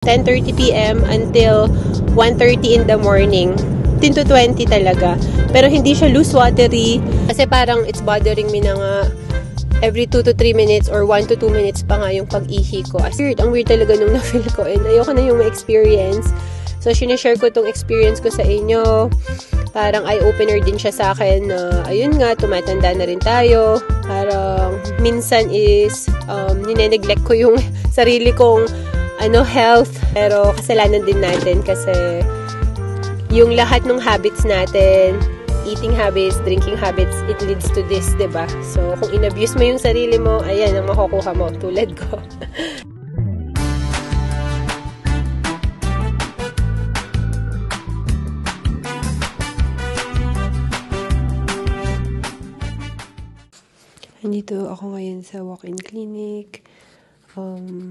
10:30 p.m. until 1:30 in the morning. 10 to 20 talaga. Pero hindi siya loose watery kasi parang it's bothering me na nga every 2 to 3 minutes or 1 to 2 minutes pa nga yung pag-ihi ko. Ang weird talaga nung na-feel ko and ayoko na yung ma-experience. So, sinishare ko tong experience ko sa inyo. Parang eye-opener din siya sa akin na ayun nga, tumatanda na rin tayo. Parang minsan is nineneglect ko yung sarili kong health. Pero kasalanan din natin kasi yung lahat ng habits natin, eating habits, drinking habits, it leads to this, diba? So, kung in-abuse mo yung sarili mo, ayan ang makukuha mo, tulad ko. Andito ako ngayon sa walk-in clinic.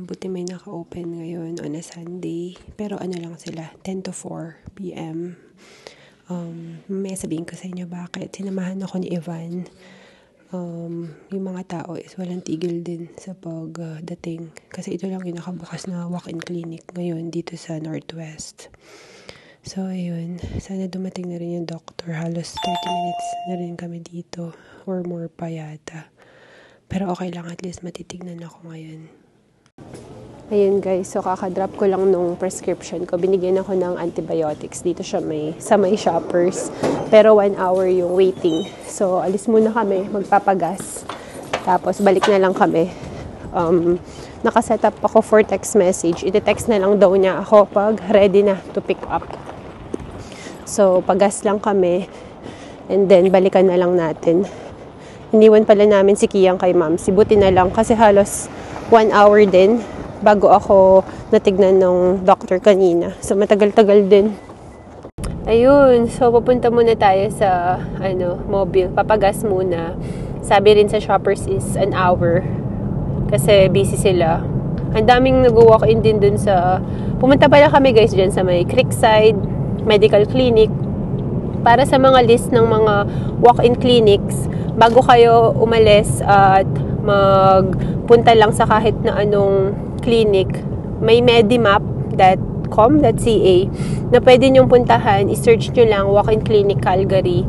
Buti may naka-open ngayon on a Sunday. Pero lang sila, 10 to 4 p.m. May sabihin ko sa inyo bakit. Sinamahan ako ni Ivan. Yung mga tao is walang tigil din sa pagdating. Kasi ito lang yung nakabukas na walk-in clinic ngayon dito sa Northwest. So, ayun. Sana dumating na rin yung doctor. Halos 30 minutes na rin kami dito. Or more pa yata. Pero okay lang, at least matitignan ako ngayon. Ayun guys, so kakadrop ko lang nung prescription ko. Binigyan ako ng antibiotics. Dito siya sa may Shoppers. Pero 1 hour yung waiting. So, alis muna kami, magpapagas. Tapos, balik na lang kami. Nakaset up ako for text message. Ite-text na lang daw niya ako pag ready na to pick up. So, pagas lang kami. And then, balikan na lang natin. Iniwan pala namin si Kiyang kay Ma'am. Buti na lang kasi halos 1 hour din bago ako natignan ng doctor kanina. So, matagal-tagal din. Ayun. So, pupunta muna tayo sa mobile. Papagas muna. Sabi rin sa Shoppers is 1 hour. Kasi busy sila. Ang daming nag-walk-in din dun sa... Pumunta pala kami guys dyan sa may Creekside Medical Clinic. Para sa mga list ng mga walk-in clinics, bago kayo umalis at magpunta lang sa kahit na anong clinic, may medimap.com.ca na pwede nyong puntahan. I-search nyo lang walk-in clinic Calgary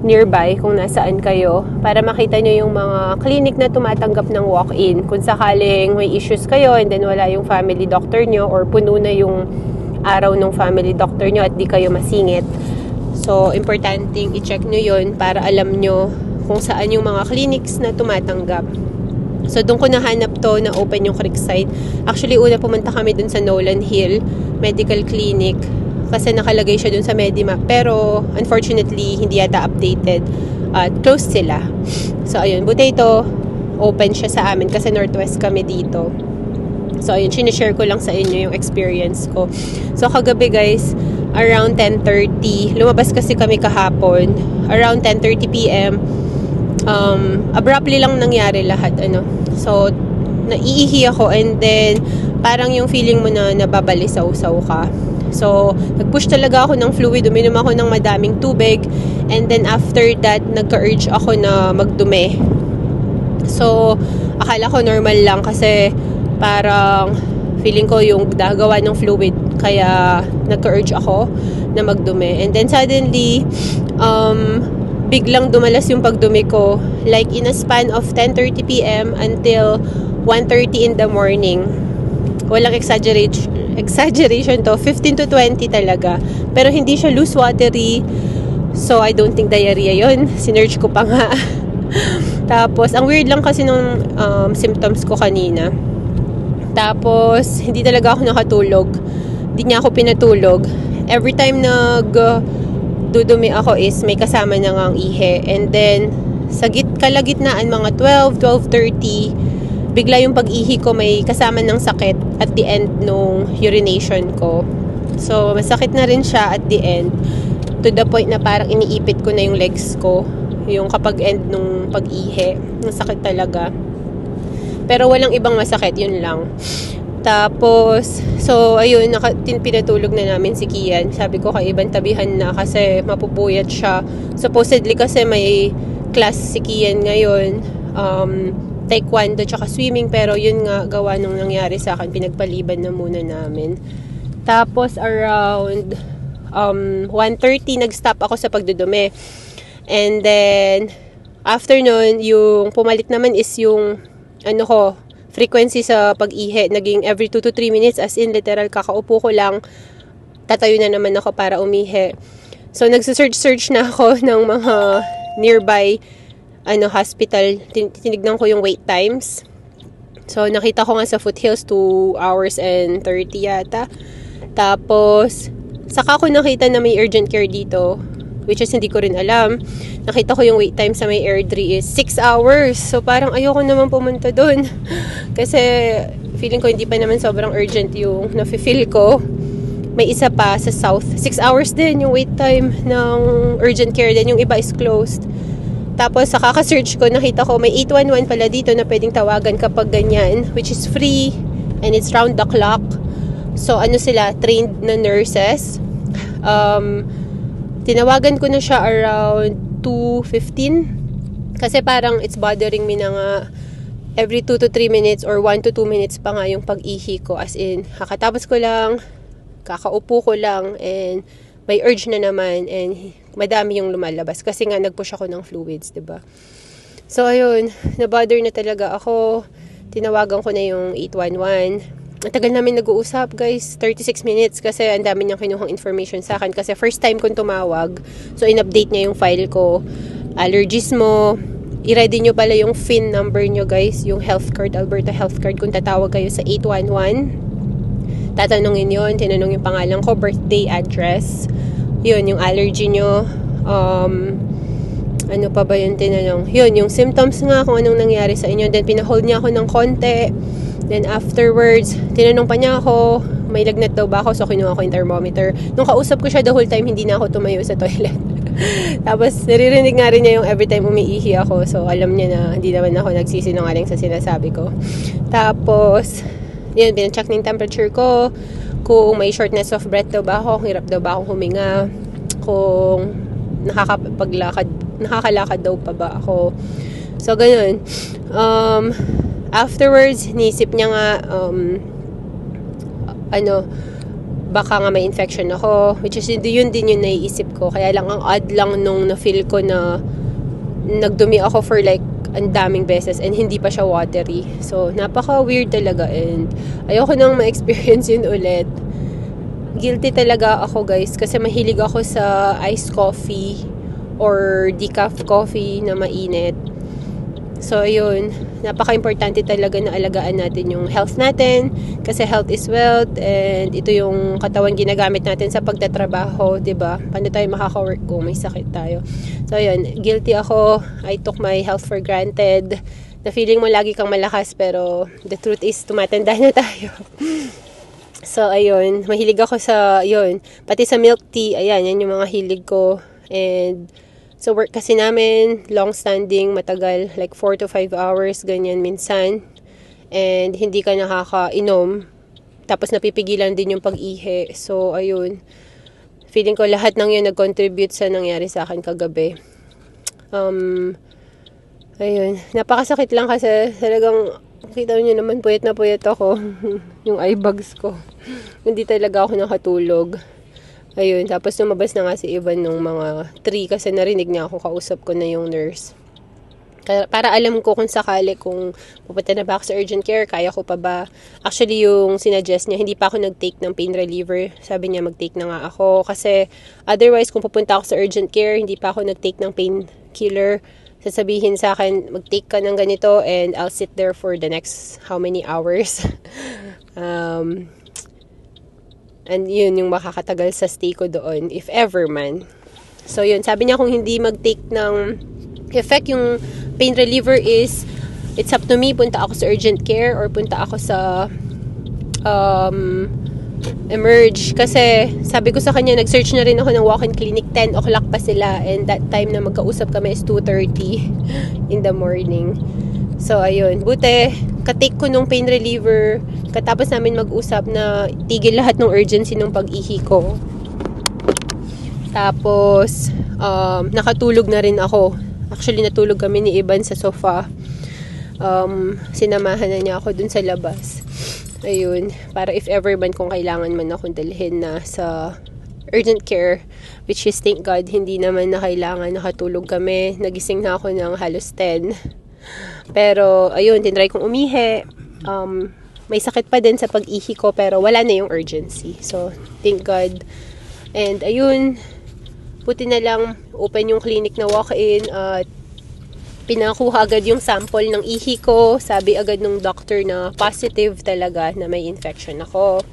nearby kung nasaan kayo para makita nyo yung mga clinic na tumatanggap ng walk-in. Kung sakaling may issues kayo and then wala yung family doctor nyo or puno na yung araw ng family doctor nyo at di kayo masingit. So, importanteng i-check nyo yun para alam nyo kung saan yung mga clinics na tumatanggap. So, doon ko nahanap to na open yung Creekside. Actually, una pumunta kami dun sa Nolan Hill Medical Clinic kasi nakalagay siya dun sa Medimap. Pero, unfortunately, hindi yata updated at closed sila. So, ayun. Buti ito, open siya sa amin kasi Northwest kami dito. So, ayun. Sinishare ko lang sa inyo yung experience ko. So, kagabi guys, around 10:30. Lumabas kasi kami kahapon. Around 10:30 p.m. Abruptly lang nangyari lahat. So, naiihi ako and then parang yung feeling mo na nababalisaw-saw ka. So, nag-push talaga ako ng fluid. Uminom ako ng madaming tubig. And then after that, nagka-urge ako na magdumi. So, akala ko normal lang kasi parang feeling ko yung dagawa ng fluid. Kaya, nagka-urge ako na magdumi. And then, suddenly, biglang dumalas yung pagdumi ko. Like, in a span of 10:30 p.m. until 1:30 in the morning. Walang exaggeration to. 15 to 20 talaga. Pero, hindi siya loose watery. So, I don't think diarrhea yun. Sinearch ko pa nga. Tapos, ang weird lang kasi nung symptoms ko kanina. Tapos, hindi talaga ako nakatulog. Hindi niya ako pinatulog. Every time dudumi ako is may kasama na ngang ihe. And then, sa kalagitnaan, mga 12:30, bigla yung pag-ihi ko may kasama ng sakit at the end nung urination ko. So, masakit na rin siya at the end. To the point na parang iniipit ko na yung legs ko. Yung kapag end nung pag-ihi. Masakit talaga. Pero walang ibang masakit, yun lang. Tapos, so, ayun, pinatulog na namin si Kian. Sabi ko kay Iban, tabihan na kasi mapupuyat siya. Supposedly kasi may class si Kian ngayon. Taekwondo tsaka swimming. Pero yun nga, gawa nung nangyari sa akin, pinagpaliban na muna namin. Tapos around 1:30 nag-stop ako sa pagdudumi. And then after nun, yung pumalit naman is yung frequency sa pag-ihi. Naging every 2 to 3 minutes, as in literal kakaupo ko lang, tatayo na naman ako para umihi. So nagsa-search na ako ng mga nearby hospital. Tinignan ko yung wait times. So nakita ko nga sa Foothills 2 hours and 30 yata. Tapos saka ko nakita na may urgent care dito, which is hindi ko rin alam. Nakita ko yung wait time sa may Airdrie is 6 hours. So parang ayoko naman pumunta doon. Kasi feeling ko hindi pa naman sobrang urgent yung nafe-feel ko. May isa pa sa South. 6 hours din yung wait time ng urgent care din. Yung iba is closed. Tapos sa kaka-search ko, nakita ko may 811 pala dito na pwedeng tawagan kapag ganyan, which is free and it's round the clock. So sila, trained na nurses. Tinawagan ko na siya around 2:15 kasi parang it's bothering me na nga every 2 to 3 minutes or 1 to 2 minutes pa nga yung pag-ihi ko, as in kakatapos ko lang, kakaupo ko lang, and may urge na naman, and madami yung lumalabas kasi nga nag-push ako ng fluids, diba? So ayun, na-bother na talaga ako. Tinawagan ko na yung 811. Ang tagal namin nag-uusap, guys. 36 minutes kasi ang dami niyang kinuhang information sa akin. Kasi first time kong tumawag. So, in-update niya yung file ko. Allergies mo. I-ready nyo pala yung FIN number nyo, guys. Yung health card, Alberta health card. Kung tatawag kayo sa 811. Tatanungin yun. Tinanong yung pangalan ko, birthday, address. Yun, yung allergy nyo. Ano pa ba yung tinanong? Yun, yung symptoms nga, kung anong nangyari sa inyo. Then, pinahold niya ako ng konti. Then afterwards, tinanong pa niya ako, may lagnat daw ba ako? So kinuha ko yung thermometer. Nung kausap ko siya the whole time, hindi na ako tumayo sa toilet. Tapos naririnig nga rin niya yung every time umiihi ako. So alam niya na hindi naman ako nagsisinungaling sa sinasabi ko. Tapos, yun, pinacheck ng temperature ko. Kung may shortness of breath daw ba ako, hirap daw ba akong huminga. Kung nakakalakad daw pa ba ako. So ganun. Afterwards, niisip niya nga, baka nga may infection ako, which is yun din yung naiisip ko. Kaya lang, ang odd lang nung na-feel ko na nagdumi ako for like ang daming beses and hindi pa siya watery. So, napaka-weird talaga and ayoko nang ma-experience yun ulit. Guilty talaga ako, guys, kasi mahilig ako sa iced coffee or decaf coffee na mainit. So, ayun, napaka-importante talaga na alagaan natin yung health natin kasi health is wealth and ito yung katawan ginagamit natin sa pagtatrabaho, diba? Paano tayo makaka-work kung may sakit tayo? So, ayun, guilty ako. I took my health for granted. Na feeling mo lagi kang malakas pero the truth is tumatanda na tayo. So, ayun, mahilig ako sa, yun, pati sa milk tea, ayan, yan yung mga hilig ko. And so, work kasi namin, long-standing, matagal, like 4 to 5 hours, ganyan minsan. And hindi ka nakakainom. Tapos napipigilan din yung pag-ihi. So, ayun. Feeling ko lahat ng yun nag-contribute sa nangyari sa akin kagabi. Ayun. Napakasakit lang kasi talagang, kita nyo naman, puyat na puyat ako. Yung eye bags ko. Hindi talaga ako nakatulog. Ayun, tapos lumabas na nga si Ivan nung mga 3 kasi narinig niya ako, kausap ko na yung nurse. Para alam ko kung sakali kung pupunta na ba ako sa urgent care, kaya ko pa ba. Actually, yung sinuggest niya, hindi pa ako nag-take ng pain reliever. Sabi niya mag-take na nga ako. Kasi otherwise, kung pupunta ako sa urgent care, hindi pa ako nag-take ng pain killer. Sasabihin sa akin, mag-take ka ng ganito and I'll sit there for the next how many hours. And yun yung makakatagal sa stay ko doon, if ever man. So yun, sabi niya kung hindi mag-take ng effect yung pain reliever is, it's up to me, punta ako sa urgent care or punta ako sa Emerge. Kasi sabi ko sa kanya, nag-search na rin ako ng walk-in clinic, 10 o'clock pa sila. And that time na magkausap kami is 2:30 in the morning. So ayun, buti katake ko nung pain reliever, katapos namin mag-usap na tigil lahat ng urgency nung pag-ihi ko. Tapos nakatulog na rin ako. Actually natulog kami ni Ivan sa sofa. Sinamahan na niya ako dun sa labas. Ayun, para if ever man kung kailangan man akong dalhin na sa urgent care, which is thank God, hindi naman na kailangan, nakatulog kami. Nagising na ako ng halos 10. Pero, ayun, tinry kong umihi. May sakit pa din sa pag-ihi ko, pero wala na yung urgency. So, thank God. And, ayun, buti na lang, open yung clinic na walk-in at pinakuha agad yung sample ng ihi ko. Sabi agad ng doctor na positive talaga na may infection ako.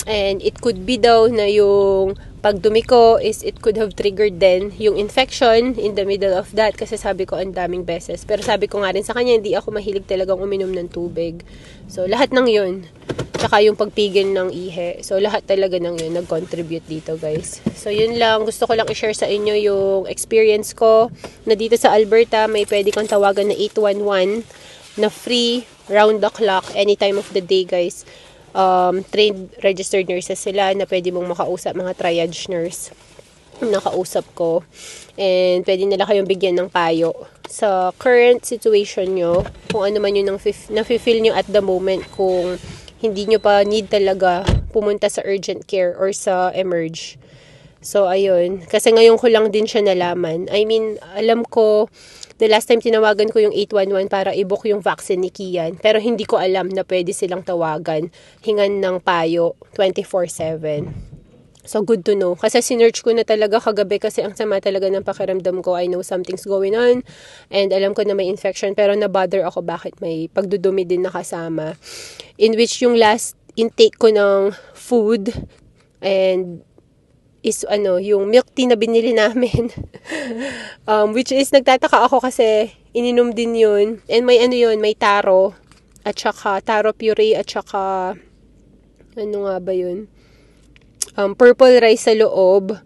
And it could be daw na yung pagdumi ko is it could have triggered then yung infection in the middle of that. Kasi sabi ko ang daming beses. Pero sabi ko nga rin sa kanya, hindi ako mahilig talagang uminom ng tubig. So lahat ng yun. Tsaka yung pagpigil ng ihi. So lahat talaga ng yun nag-contribute dito, guys. So yun lang. Gusto ko lang i-share sa inyo yung experience ko na dito sa Alberta may pwede kang tawagan na 811 na free round the clock any time of the day, guys. Trained registered nurses sila na pwede mong makausap, mga triage nurse nakausap ko, and pwede nila kayong bigyan ng payo sa current situation nyo, kung ano man yun na-feel nyo at the moment, kung hindi nyo pa need talaga pumunta sa urgent care or sa emerge. So ayun, kasi ngayon ko lang din siya nalaman. I mean, alam ko the last time tinawagan ko yung 811 para i-book yung vaccine ni Kian. Pero hindi ko alam na pwede silang tawagan, hingan ng payo 24/7. So good to know. Kasi sinearch ko na talaga kagabi kasi ang sama talaga ng pakiramdam ko. I know something's going on and alam ko na may infection, pero na-bother ako bakit may pagdudumi din nakasama. In which yung last intake ko ng food and is yung milk tea na binili namin. Which is nagtataka ako kasi ininom din yun. And may may taro at saka taro puree at saka nga ba yun? Purple rice sa loob,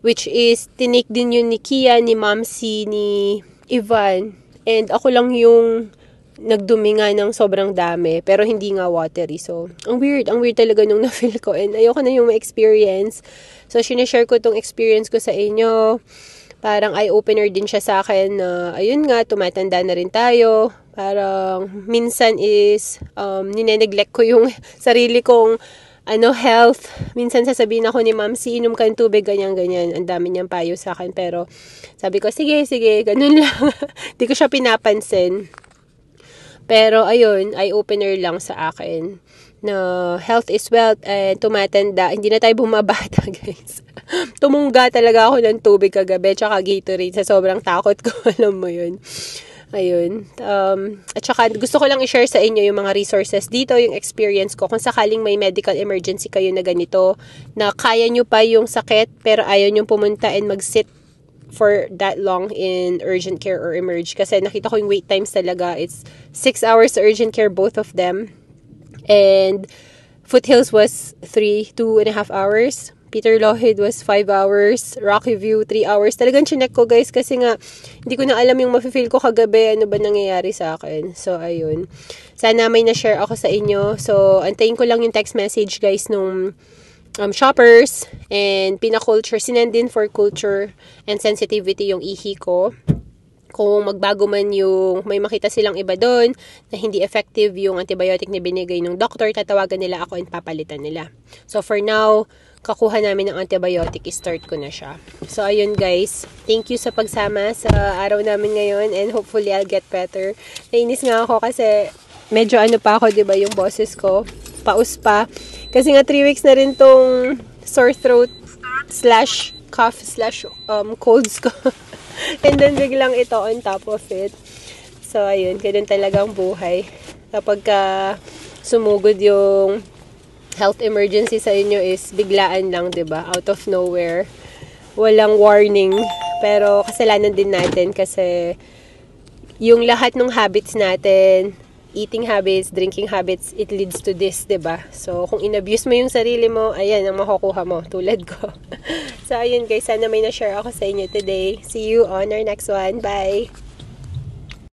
which is tinake din yun ni Kia, ni Mamsi, ni Ivan. And ako lang yung nagdumi nga ng sobrang dami, pero hindi nga watery. So, ang weird talaga nung na-feel ko, and ayoko na yung ma-experience. So, sinashare ko tong experience ko sa inyo. Parang eye-opener din siya sa akin na, ayun nga, tumatanda na rin tayo. Parang, minsan is, nineneglect ko yung sarili kong, health. Minsan sasabihin ako ni Ma'am, inom ka ng tubig, ganyan. Ang dami niyang payo sa akin, pero sabi ko, sige, ganun lang. Di ko siya pinapansin. Pero ayun, eye-opener lang sa akin na health is wealth and tumatanda. Hindi na tayo bumabata, guys. Tumungga talaga ako ng tubig kagabi tsaka Gatorade sa sobrang takot ko. Alam mo yun. Ayun. At saka gusto ko lang i-share sa inyo yung mga resources dito, yung experience ko. Kung sakaling may medical emergency kayo na ganito, na kaya nyo pa yung sakit pero ayaw nyo pumunta and mag-sit for that long in urgent care or emerge. Kasi nakita ko yung wait times talaga. It's 6 hours urgent care, both of them. And Foothills was 2.5 hours. Peter Lougheed was 5 hours. Rocky View, 3 hours. Talagang chinek ko, guys, kasi nga, hindi ko na alam yung mafe-feel ko kagabi, ano ba nangyayari sa akin. So, ayun. Sana may na-share ako sa inyo. So, antayin ko lang yung text message, guys, nung shoppers and pina-culture. Sinendin for culture and sensitivity yung ihi ko. Kung magbago man yung may makita silang iba doon na hindi effective yung antibiotic na binigay ng doctor, tatawagan nila ako and papalitan nila. So, for now, kakuha namin ng antibiotic, start ko na siya. So, ayun, guys. Thank you sa pagsama sa araw namin ngayon and hopefully I'll get better. Nainis nga ako kasi medyo pa ako, diba, yung boses ko. Paus pa. Kasi nga 3 weeks na rin tong sore throat / cough / colds ko. And then biglang ito on top of it. So, ayun. Ganun talagang buhay. Kapag sumugod yung health emergency sa inyo is biglaan lang, 'di ba? Out of nowhere. Walang warning. Pero kasalanan din natin kasi yung lahat ng habits natin, eating habits, drinking habits, it leads to this, 'di ba? So, kung inabuse mo yung sarili mo, ayan ang makukuha mo, tulad ko. So, ayun, guys, sana may na-share ako sa inyo today. See you on our next one. Bye!